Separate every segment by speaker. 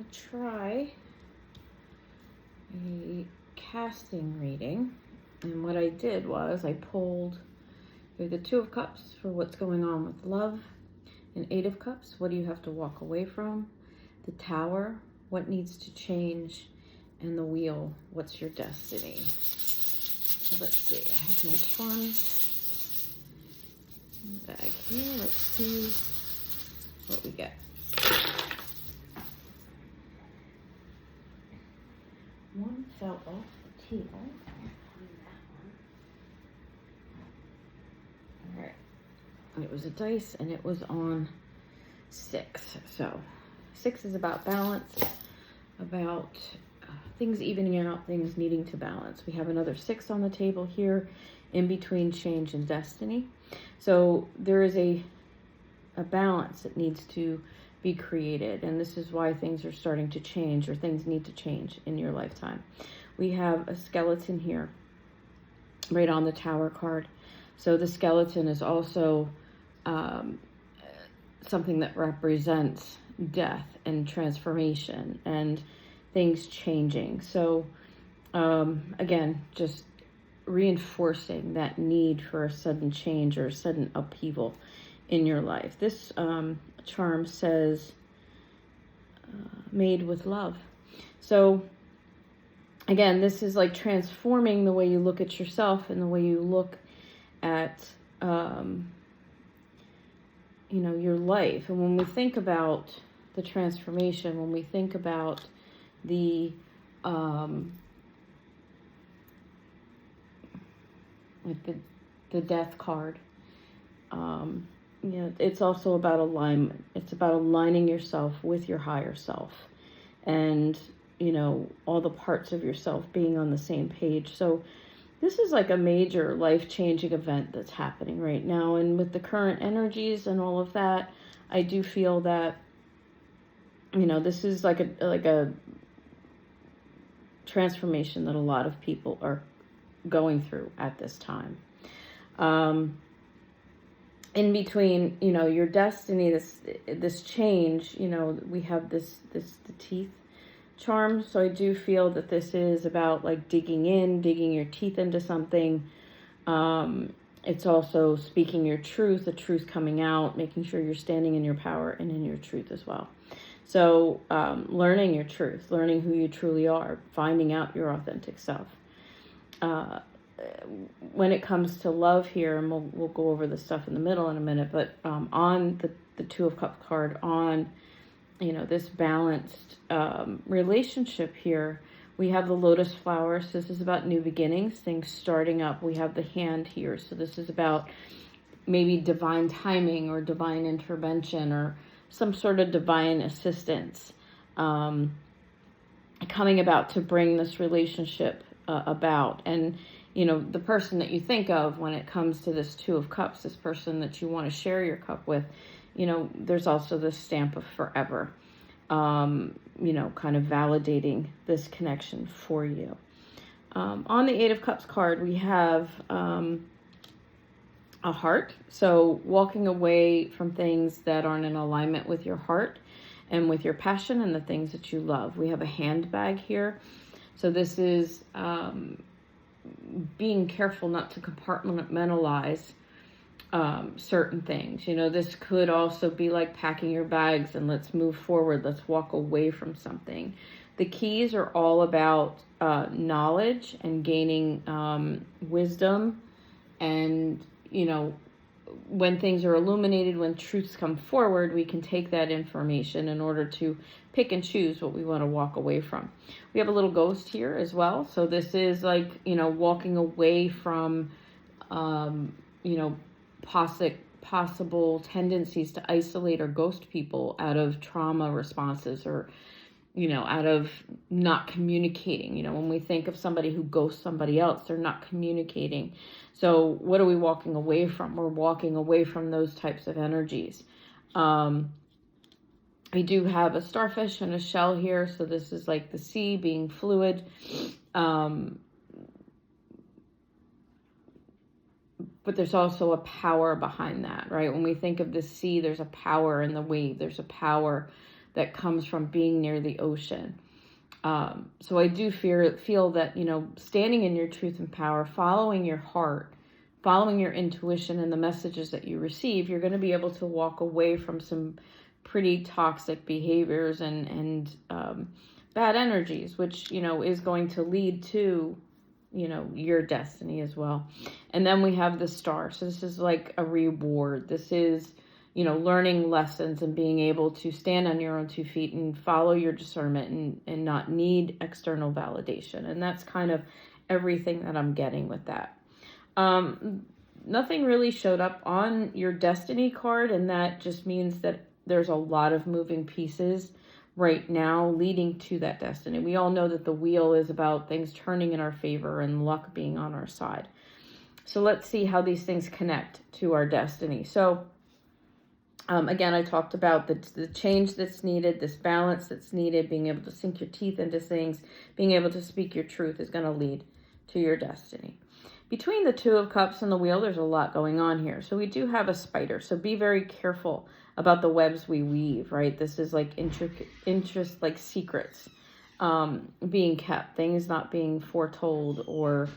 Speaker 1: going to try a casting reading. And what I did was I pulled the Two of Cups for what's going on with love, and Eight of Cups, what do you have to walk away from, the Tower, what needs to change, and the Wheel, what's your destiny. So let's see, I have my charms bag here. Let's see what we get. One fell off the table. All right. It was a dice and it was on 6. So 6 is about balance, about things evening out, things needing to balance. We have another 6 on the table here in between change and destiny. So there is a balance that needs to be created, and this is why things are starting to change, or things need to change in your lifetime. We have a skeleton here right on the Tower card. So the skeleton is also something that represents death and transformation and things changing. So again, just reinforcing that need for a sudden change or a sudden upheaval in your life. This charm says made with love. So again, this is like transforming the way you look at yourself and the way you look at your life. And when we think about the transformation, when we think about the the death card, it's also about alignment. It's about aligning yourself with your higher self, and all the parts of yourself being on the same page. So this is like a major life-changing event that's happening right now. And with the current energies and all of that, I do feel that, this is like a transformation that a lot of people are going through at this time. In between, your destiny, this change, we have the teeth charm. So I do feel that this is about like digging your teeth into something. It's also speaking your truth, the truth coming out, making sure you're standing in your power and in your truth as well. So learning your truth, learning who you truly are, finding out your authentic self. When it comes to love here, and we'll go over the stuff in the middle in a minute, but on the Two of Cups card, on this balanced relationship here, we have the lotus flowers. So this is about new beginnings, things starting up. We have the hand here, so this is about maybe divine timing or divine intervention or some sort of divine assistance coming about to bring this relationship about. And the person that you think of when it comes to this Two of Cups, this person that you want to share your cup with, there's also this stamp of forever, kind of validating this connection for you. On the Eight of Cups card, we have a heart. So walking away from things that aren't in alignment with your heart and with your passion and the things that you love. We have a handbag here. So this is being careful not to compartmentalize certain things. This could also be like packing your bags and let's move forward. Let's walk away from something. The keys are all about knowledge and gaining wisdom. And, when things are illuminated, when truths come forward, we can take that information in order to pick and choose what we want to walk away from. We have a little ghost here as well. So this is like, walking away from, possible tendencies to isolate or ghost people out of trauma responses, or, out of not communicating. When we think of somebody who ghosts somebody else, they're not communicating. So what are we walking away from? We're walking away from those types of energies. We do have a starfish and a shell here. So this is like the sea being fluid. But there's also a power behind that, right? When we think of the sea, there's a power in the wave. There's a power that comes from being near the ocean. So I do feel that, standing in your truth and power, following your heart, following your intuition and the messages that you receive, you're going to be able to walk away from some pretty toxic behaviors and bad energies, which, is going to lead to, your destiny as well. And then we have the star. So this is like a reward. This is, learning lessons and being able to stand on your own 2 feet and follow your discernment and not need external validation. And that's kind of everything that I'm getting with that. Nothing really showed up on your destiny card, and that just means that there's a lot of moving pieces right now leading to that destiny. We all know that the wheel is about things turning in our favor and luck being on our side. So let's see how these things connect to our destiny. So again, I talked about the change that's needed, this balance that's needed, being able to sink your teeth into things, being able to speak your truth is going to lead to your destiny. Between the 2 of Cups and the wheel, there's a lot going on here. So we do have a spider. So be very careful about the webs we weave, right? This is like interest, like secrets being kept, things not being foretold or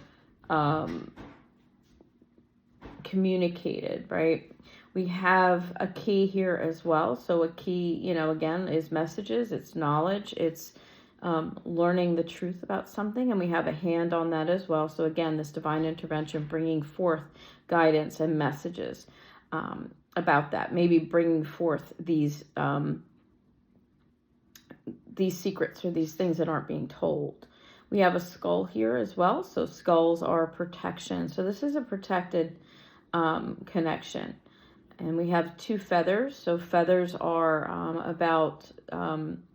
Speaker 1: communicated, right? We have a key here as well. So a key, again, is messages, it's knowledge, it's learning the truth about something. And we have a hand on that as well. So again, this divine intervention, bringing forth guidance and messages about that. Maybe bringing forth these secrets or these things that aren't being told. We have a skull here as well. So skulls are protection. So this is a protected connection. And we have 2 feathers. So feathers are about,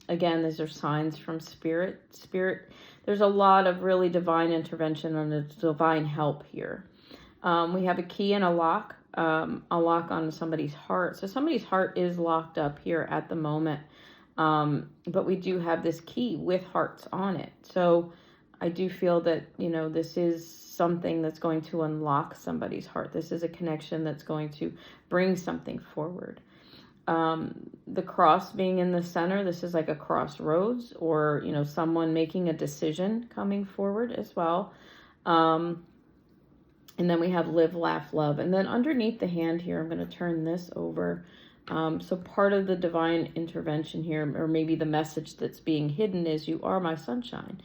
Speaker 1: again, these are signs from spirit. There's a lot of really divine intervention and divine help here. We have a key and a lock on somebody's heart. So somebody's heart is locked up here at the moment. But we do have this key with hearts on it. So I do feel that, this is something that's going to unlock somebody's heart. This is a connection that's going to bring something forward. The cross being in the center, this is like a crossroads or, someone making a decision coming forward as well. And then we have live, laugh, love. And then underneath the hand here, I'm going to turn this over. So part of the divine intervention here, or maybe the message that's being hidden is, you are my sunshine.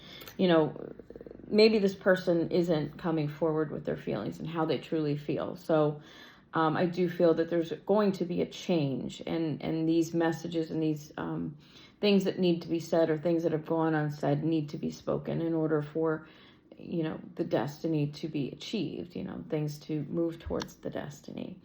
Speaker 1: Maybe this person isn't coming forward with their feelings and how they truly feel. So I do feel that there's going to be a change, and these messages and these things that need to be said or things that have gone unsaid need to be spoken in order for, the destiny to be achieved, things to move towards the destiny.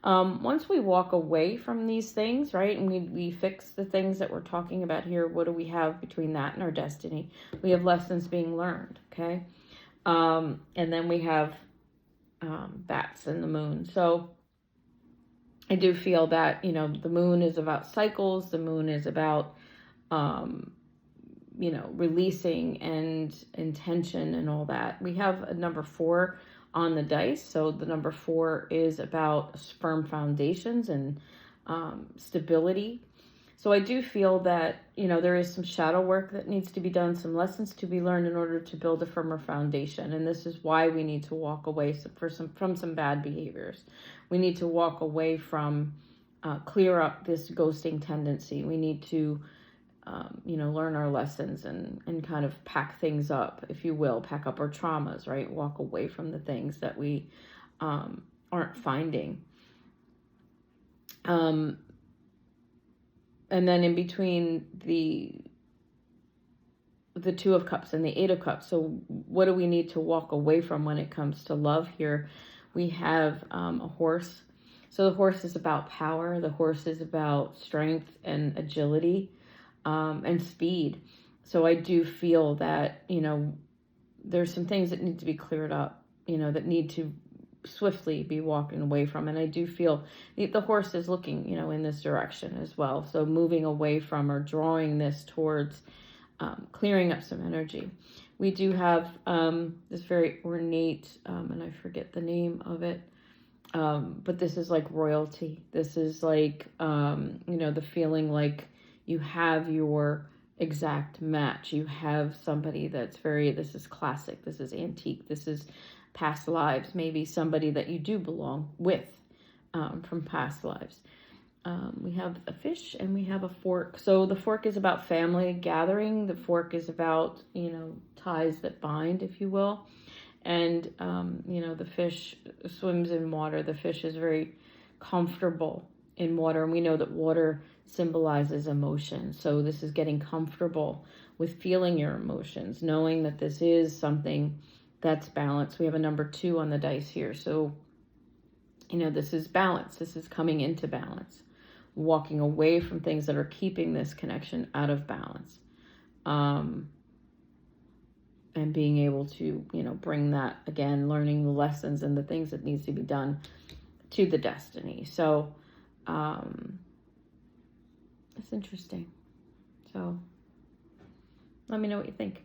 Speaker 1: Once we walk away from these things, right, and we fix the things that we're talking about here, what do we have between that and our destiny? We have lessons being learned, okay? And then we have bats and the moon. So I do feel that, the moon is about cycles. The moon is about, releasing and intention and all that. We have a number 4 on the dice. So the number 4 is about firm foundations and stability. So I do feel that, there is some shadow work that needs to be done, some lessons to be learned in order to build a firmer foundation. And this is why we need to walk away from some bad behaviors. We need to walk away from, clear up this ghosting tendency. We need to, learn our lessons and kind of pack things up, if you will, pack up our traumas, right? Walk away from the things that we aren't finding. And then in between the 2 of Cups and the 8 of Cups. So what do we need to walk away from when it comes to love here? We have a horse. So the horse is about power. The horse is about strength and agility and speed. So I do feel that, there's some things that need to be cleared up, that need to swiftly be walking away from. And I do feel the horse is looking, in this direction as well. So moving away from or drawing this towards clearing up some energy. We do have this very ornate, and I forget the name of it, but this is like royalty. This is like, the feeling like you have your exact match. You have somebody that's very, this is classic, this is antique, this is past lives, maybe somebody that you do belong with from past lives. We have a fish and we have a fork. So the fork is about family gathering. The fork is about, ties that bind, if you will. And, the fish swims in water. The fish is very comfortable in water. And we know that water symbolizes emotion. So this is getting comfortable with feeling your emotions, knowing that this is something that's balanced. We have a number 2 on the dice here. So, this is balance. This is coming into balance, walking away from things that are keeping this connection out of balance. And being able to, bring that, again, learning the lessons and the things that needs to be done to the destiny. So, it's interesting. So, let me know what you think.